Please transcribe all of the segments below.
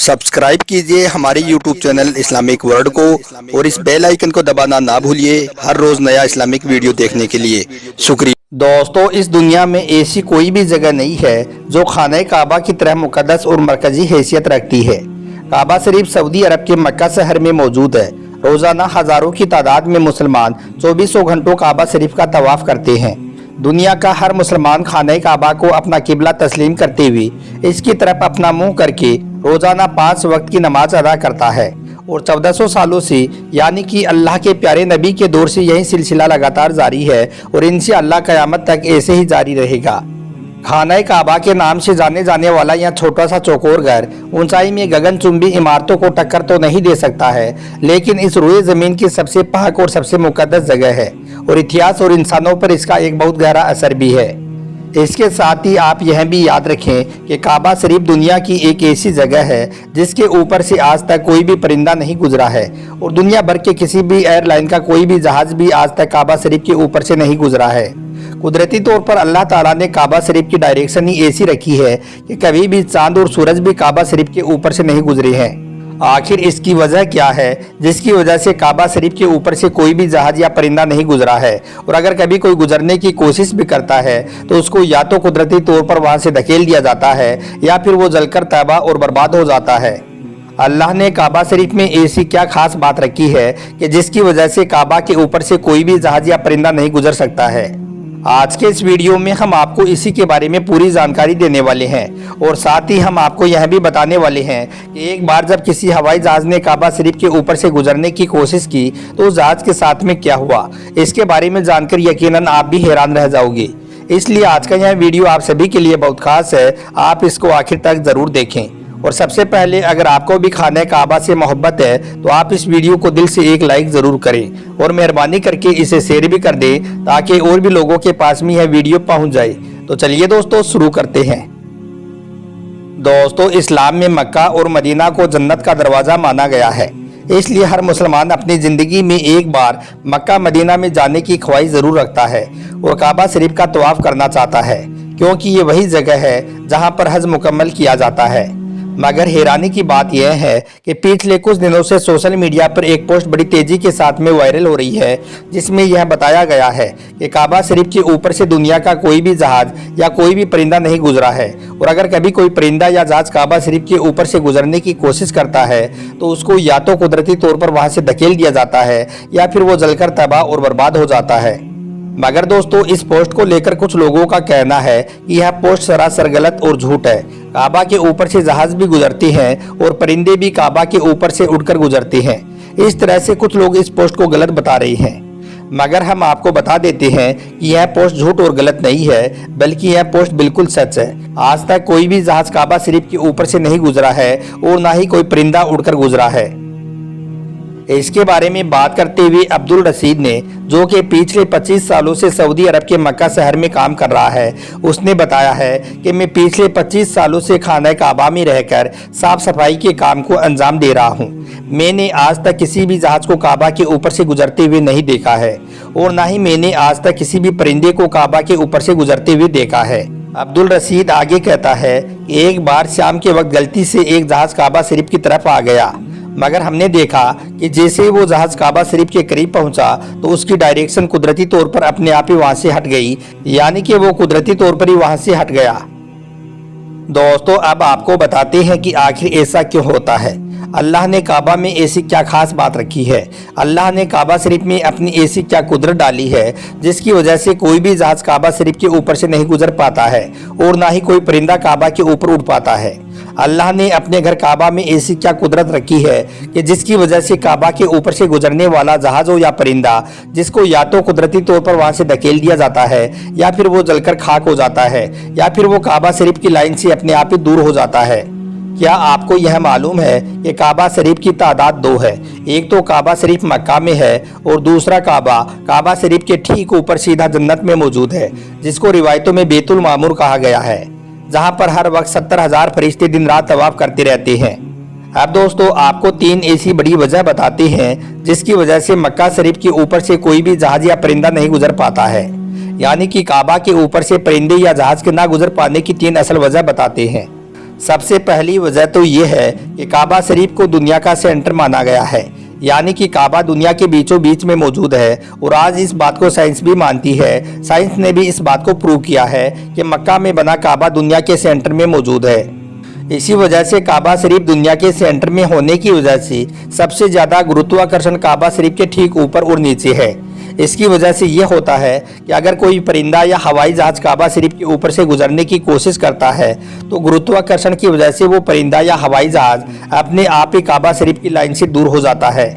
Subscribe कीजिए हमारे YouTube channel Islamic world को और इस बेल आइकन को दबाना ना भूलिए हर रोज नया इस्लामिक वीडियो देखने के लिए। शुक्रिया। दोस्तों, इस दुनिया में ऐसी कोई भी जगह नहीं है जो खाने काबा की तरह मुकद्दस और मरकजी हैसियत रखती है। काबा शरीफ सऊदी अरब के मक्का शहर में मौजूद है। रोजाना हजारों की तादाद में मुसलमान 24 घंटों काबा शरीफ का तवाफ करते हैं। दुनिया का हर मुसलमान खाने काबा को अपना किबला तस्लीम करते हुए इसकी तरफ अपना मुंह करके रोजाना 5 वक्त की नमाज अदा करता है और 1400 सालों से यानी कि अल्लाह के प्यारे नबी के दौर से यही सिलसिला लगातार जारी है और इंशाअल्लाह क़यामत तक ऐसे ही जारी रहेगा। खाना काबा के नाम से जाने जाने वाला यह छोटा सा चौकोर घर ऊंचाई में गगनचुंबी इमारतों को टक्कर तो नहीं दे सकता है, लेकिन इस रुए ज़मीन की सबसे पाक और सबसे मुकद्दस जगह है और इतिहास और इंसानों पर इसका एक बहुत गहरा असर भी है। इसके साथ ही आप यह भी याद रखें कि काबा शरीफ दुनिया की एक ऐसी जगह है जिसके ऊपर से आज तक कोई भी परिंदा नहीं गुजरा है और दुनिया भर के किसी भी एयरलाइन का कोई भी जहाज भी आज तक काबा शरीफ के ऊपर से नहीं गुजरा है। कुदरती तौर पर अल्लाह ताला ने काबा शरीफ की डायरेक्शन ही ऐसी रखी है कि कभी भी चांद और सूरज भी काबा शरीफ के ऊपर से नहीं गुजरे हैं। आखिर इसकी वजह क्या है जिसकी वजह से काबा शरीफ के ऊपर से कोई भी जहाज या परिंदा नहीं गुजरा है, और अगर कभी कोई गुजरने की कोशिश भी करता है तो उसको या तो कुदरती तौर पर वहां से धकेल दिया जाता है या फिर वो जलकर तबाह और बर्बाद हो जाता है। अल्लाह ने काबा शरीफ में ऐसी क्या खास बात रखी है कि जिसकी वजह से काबा के ऊपर से कोई भी जहाज या परिंदा नहीं गुजर सकता है। आज के इस वीडियो में हम आपको इसी के बारे में पूरी जानकारी देने वाले हैं और साथ ही हम आपको यह भी बताने वाले हैं कि एक बार जब किसी हवाई जहाज ने काबा शरीफ के ऊपर से गुजरने की कोशिश की तो उस जहाज के साथ में क्या हुआ, इसके बारे में जानकर यकीनन आप भी हैरान रह जाओगे। इसलिए आज का यह वीडियो आप सभी के लिए बहुत खास है, आप इसको आखिर तक जरूर देखें। और सबसे पहले अगर आपको भी खाने काबा से मोहब्बत है तो आप इस वीडियो को दिल से एक लाइक जरूर करें और मेहरबानी करके इसे शेयर भी कर दें ताकि और भी लोगों के पास में यह वीडियो पहुंच जाए। तो चलिए दोस्तों शुरू करते हैं। दोस्तों, इस्लाम में मक्का और मदीना को जन्नत का दरवाज़ा माना गया है, इसलिए हर मुसलमान अपनी ज़िंदगी में एक बार मक्का मदीना में जाने की ख्वाहिश ज़रूर रखता है और काबा शरीफ का तवाफ करना चाहता है, क्योंकि ये वही जगह है जहाँ पर हज मुकम्मल किया जाता है। मगर हैरानी की बात यह है कि पिछले कुछ दिनों से सोशल मीडिया पर एक पोस्ट बड़ी तेज़ी के साथ में वायरल हो रही है, जिसमें यह बताया गया है कि काबा शरीफ के ऊपर से दुनिया का कोई भी जहाज या कोई भी परिंदा नहीं गुजरा है, और अगर कभी कोई परिंदा या जहाज काबा शरीफ के ऊपर से गुजरने की कोशिश करता है तो उसको या तो कुदरती तौर पर वहाँ से धकेल दिया जाता है या फिर वो जलकर तबाह और बर्बाद हो जाता है। मगर दोस्तों, इस पोस्ट को लेकर कुछ लोगों का कहना है कि यह पोस्ट सरासर गलत और झूठ है। काबा के ऊपर से जहाज भी गुजरते हैं और परिंदे भी काबा के ऊपर से उड़कर गुजरते हैं। इस तरह से कुछ लोग इस पोस्ट को गलत बता रहे हैं, मगर हम आपको बता देते हैं कि यह पोस्ट झूठ और गलत नहीं है, बल्कि यह पोस्ट बिल्कुल सच है। आज तक कोई भी जहाज काबा शरीफ के ऊपर से नहीं गुजरा है और ना ही कोई परिंदा उड़कर गुजरा है। इसके बारे में बात करते हुए अब्दुल रशीद ने, जो कि पिछले 25 सालों से सऊदी अरब के मक्का शहर में काम कर रहा है, उसने बताया है कि मैं पिछले 25 सालों से खाना काबा में रहकर साफ सफाई के काम को अंजाम दे रहा हूं। मैंने आज तक किसी भी जहाज को काबा के ऊपर से गुजरते हुए नहीं देखा है और ना ही मैंने आज तक किसी भी परिंदे को काबा के ऊपर से गुजरते हुए देखा है। अब्दुल रशीद आगे कहता है कि एक बार शाम के वक्त गलती से एक जहाज काबा शरीफ की तरफ आ गया, मगर हमने देखा कि जैसे ही वो जहाज काबा शरीफ के करीब पहुंचा तो उसकी डायरेक्शन कुदरती तौर पर अपने आप ही वहां से हट गई, यानी कि वो कुदरती तौर पर ही वहां से हट गया। दोस्तों, अब आपको बताते हैं कि आखिर ऐसा क्यों होता है। अल्लाह ने काबा में ऐसी क्या खास बात रखी है, अल्लाह ने काबा शरीफ में अपनी ऐसी क्या कुदरत डाली है जिसकी वजह से कोई भी जहाज काबा शरीफ के ऊपर से नहीं गुजर पाता है और ना ही कोई परिंदा काबा के ऊपर उड़ पाता है। अल्लाह ने अपने घर काबा में ऐसी क्या कुदरत रखी है कि जिसकी वजह से काबा के ऊपर से गुजरने वाला जहाज हो या परिंदा, जिसको या तो कुदरती तौर पर वहां से धकेल दिया जाता है या फिर वो जलकर खाक हो जाता है या फिर वो काबा शरीफ की लाइन से अपने आप ही दूर हो जाता है। क्या आपको यह मालूम है कि काबा शरीफ की तादाद 2 है। एक तो काबा शरीफ मक्का में है और दूसरा काबा शरीफ के ठीक ऊपर सीधा जन्नत में मौजूद है, जिसको रिवायतों में बैतुल मामूर कहा गया है, जहां पर हर वक्त 70,000 फरिश्ते दिन रात तवाफ करते रहते हैं। अब दोस्तों, आपको 3 ऐसी बड़ी वजह बताते हैं जिसकी वजह से मक्का शरीफ के ऊपर से कोई भी जहाज या परिंदा नहीं गुजर पाता है, यानी कि काबा के ऊपर से परिंदे या जहाज के ना गुजर पाने की 3 असल वजह बताते हैं। सबसे पहली वजह तो ये है कि काबा शरीफ को दुनिया का सेंटर माना गया है, यानी कि काबा दुनिया के बीचों बीच में मौजूद है और आज इस बात को साइंस भी मानती है। साइंस ने भी इस बात को प्रूव किया है कि मक्का में बना काबा दुनिया के सेंटर में मौजूद है। इसी वजह से काबा शरीफ दुनिया के सेंटर में होने की वजह से सबसे ज़्यादा गुरुत्वाकर्षण काबा शरीफ के ठीक ऊपर और नीचे है। इसकी वजह से ये होता है कि अगर कोई परिंदा या हवाई जहाज काबा शरीफ के ऊपर से गुजरने की कोशिश करता है तो गुरुत्वाकर्षण की वजह से वो परिंदा या हवाई जहाज अपने आप ही काबा शरीफ की लाइन से दूर हो जाता है।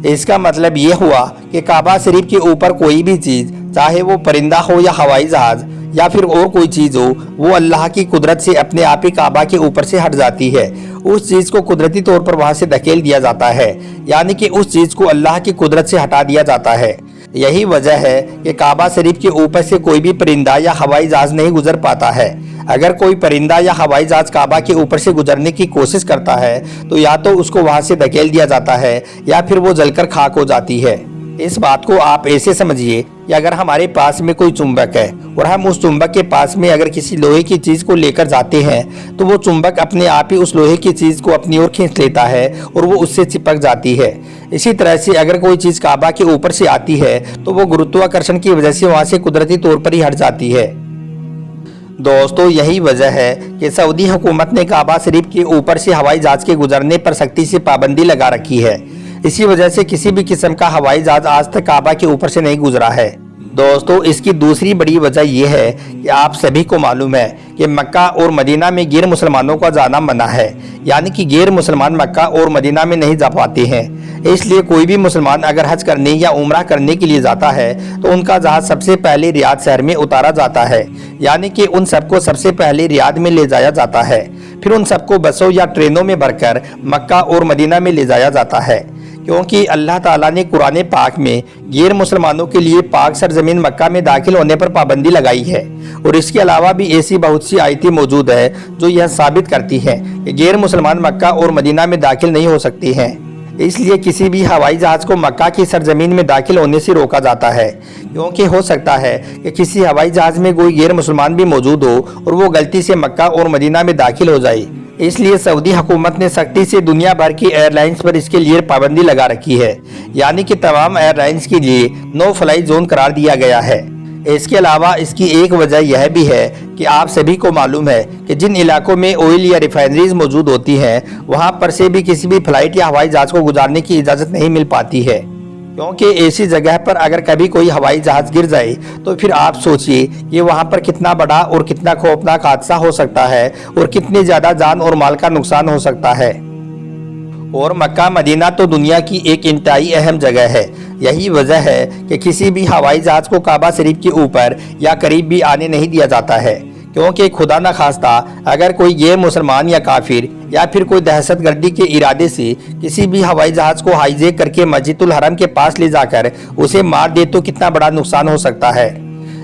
इसका मतलब ये हुआ कि काबा शरीफ के ऊपर कोई भी चीज़, चाहे वो परिंदा हो या हवाई जहाज या फिर और कोई चीज़ हो, वो अल्लाह की कुदरत से अपने आप ही काबा के ऊपर से हट जाती है। उस चीज़ को कुदरती तौर पर वहाँ से धकेल दिया जाता है, यानी कि उस चीज़ को अल्लाह की कुदरत से हटा दिया जाता है। यही वजह है कि काबा शरीफ के ऊपर से कोई भी परिंदा या हवाई जहाज नहीं गुजर पाता है। अगर कोई परिंदा या हवाई जहाज काबा के ऊपर से गुजरने की कोशिश करता है तो या तो उसको वहाँ से धकेल दिया जाता है या फिर वो जलकर खाक हो जाती है। इस बात को आप ऐसे समझिए कि अगर हमारे पास में कोई चुंबक है और हम उस चुंबक के पास में अगर किसी लोहे की चीज़ को लेकर जाते हैं तो वो चुंबक अपने आप ही उस लोहे की चीज़ को अपनी ओर खींच लेता है और वो उससे चिपक जाती है। इसी तरह से अगर कोई चीज़ काबा के ऊपर से आती है तो वो गुरुत्वाकर्षण की वजह से वहाँ से कुदरती तौर पर ही हट जाती है। दोस्तों, यही वजह है कि सऊदी हुकूमत ने काबा शरीफ के ऊपर से हवाई जहाज के गुजरने पर सख्ती से पाबंदी लगा रखी है। इसी वजह से किसी भी किस्म का हवाई जहाज आज तक काबा के ऊपर से नहीं गुजरा है। दोस्तों, इसकी दूसरी बड़ी वजह यह है कि आप सभी को मालूम है कि मक्का और मदीना में गैर मुसलमानों का जाना मना है, यानी कि गैर मुसलमान मक्का और मदीना में नहीं जा पाते हैं। इसलिए कोई भी मुसलमान अगर हज करने या उम्रा करने के लिए जाता है तो उनका जहाज सबसे पहले रियाद शहर में उतारा जाता है, यानी कि उन सबको सबसे पहले रियाद में ले जाया जाता है। फिर उन सबको बसों या ट्रेनों में भरकर मक्का और मदीना में ले जाया जाता है, क्योंकि अल्लाह ताला ने कुरान पाक में गैर मुसलमानों के लिए पाक सरजमीन मक्का में दाखिल होने पर पाबंदी लगाई है। और इसके अलावा भी ऐसी बहुत सी आयतें मौजूद है जो यह साबित करती हैं कि गैर मुसलमान मक्का और मदीना में दाखिल नहीं हो सकते हैं। इसलिए किसी भी हवाई जहाज को मक्का की सरजमीन में दाखिल होने से रोका जाता है, क्योंकि हो सकता है कि किसी हवाई जहाज में कोई गैर मुसलमान भी मौजूद हो और वो गलती से मक्का और मदीना में दाखिल हो जाए। इसलिए सऊदी हुकूमत ने सख्ती से दुनिया भर की एयरलाइंस पर इसके लिए पाबंदी लगा रखी है, यानी कि तमाम एयरलाइंस के लिए नो फ्लाई जोन करार दिया गया है। इसके अलावा इसकी एक वजह यह भी है कि आप सभी को मालूम है कि जिन इलाकों में ऑयल या रिफाइनरीज मौजूद होती हैं वहां पर से भी किसी भी फ्लाइट या हवाई जहाज को गुजारने की इजाज़त नहीं मिल पाती है, क्योंकि ऐसी जगह पर अगर कभी कोई हवाई जहाज गिर जाए तो फिर आप सोचिए कि वहां पर कितना बड़ा और कितना खौफनाक हादसा हो सकता है और कितनी ज़्यादा जान और माल का नुकसान हो सकता है। और मक्का मदीना तो दुनिया की एक इंतहाई अहम जगह है। यही वजह है कि किसी भी हवाई जहाज को काबा शरीफ के ऊपर या करीब भी आने नहीं दिया जाता है, क्योंकि खुदा न खास्ता अगर कोई गैर मुसलमान या काफिर या फिर कोई दहशतगर्दी के इरादे से किसी भी हवाई जहाज को हाईजैक करके मस्जिदुल हरम के पास ले जाकर उसे मार दे तो कितना बड़ा नुकसान हो सकता है।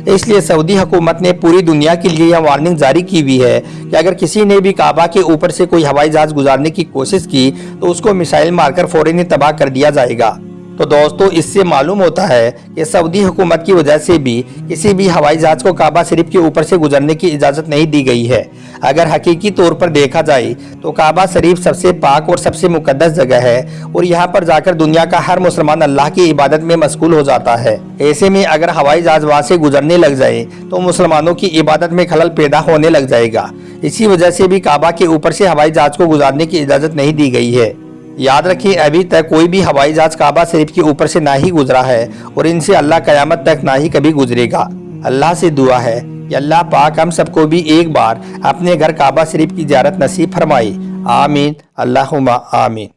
इसलिए सऊदी हुकूमत ने पूरी दुनिया के लिए यह वार्निंग जारी की हुई है कि अगर किसी ने भी काबा के ऊपर से कोई हवाई जहाज गुजारने की कोशिश की तो उसको मिसाइल मारकर फौरन ही तबाह कर दिया जाएगा। तो दोस्तों, इससे मालूम होता है कि सऊदी हुकूमत की वजह से भी किसी भी हवाई जहाज को काबा शरीफ के ऊपर से गुजरने की इजाज़त नहीं दी गई है। अगर हकीकी तौर पर देखा जाए तो काबा शरीफ सबसे पाक और सबसे मुकद्दस जगह है और यहाँ पर जाकर दुनिया का हर मुसलमान अल्लाह की इबादत में मशगूल हो जाता है। ऐसे में अगर हवाई जहाज वहाँ से गुजरने लग जाए तो मुसलमानों की इबादत में खलल पैदा होने लग जाएगा। इसी वजह से भी काबा के ऊपर से हवाई जहाज को गुजारने की इजाज़त नहीं दी गई है। याद रखिए, अभी तक कोई भी हवाई जहाज काबा शरीफ के ऊपर से ना ही गुजरा है और इनसे अल्लाह क़यामत तक ना ही कभी गुजरेगा। अल्लाह से दुआ है कि अल्लाह पाक हम सबको भी एक बार अपने घर काबा शरीफ की ज़ियारत नसीब फरमाए। आमीन, अल्लाहुम्मा आमीन।